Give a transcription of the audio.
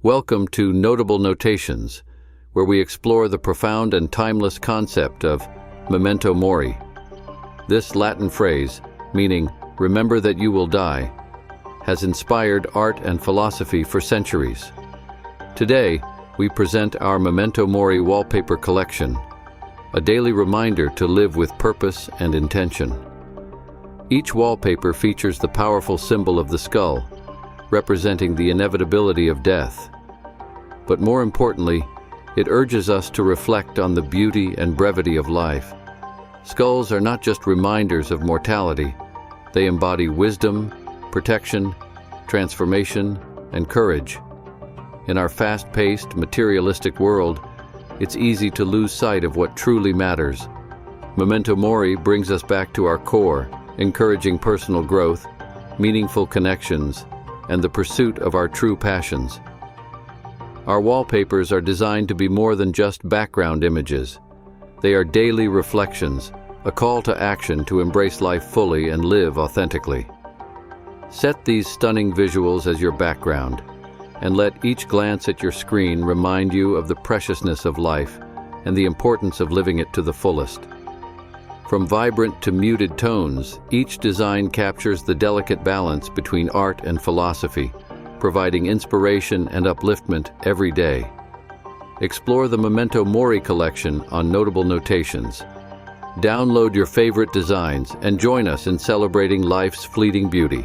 Welcome to Notable Notations, where we explore the profound and timeless concept of Memento Mori. This Latin phrase, meaning "remember that you will die," has inspired art and philosophy for centuries. Today, we present our Memento Mori wallpaper collection, a daily reminder to live with purpose and intention. Each wallpaper features the powerful symbol of the skull, representing the inevitability of death. But more importantly, it urges us to reflect on the beauty and brevity of life. Skulls are not just reminders of mortality, they embody wisdom, protection, transformation, and courage. In our fast-paced, materialistic world, it's easy to lose sight of what truly matters. Memento Mori brings us back to our core, encouraging personal growth, meaningful connections, and the pursuit of our true passions. Our wallpapers are designed to be more than just background images. They are daily reflections, a call to action to embrace life fully and live authentically. Set these stunning visuals as your background, and let each glance at your screen remind you of the preciousness of life and the importance of living it to the fullest. From vibrant to muted tones, each design captures the delicate balance between art and philosophy, providing inspiration and upliftment every day. Explore the Memento Mori collection on Notable Notations. Download your favorite designs and join us in celebrating life's fleeting beauty.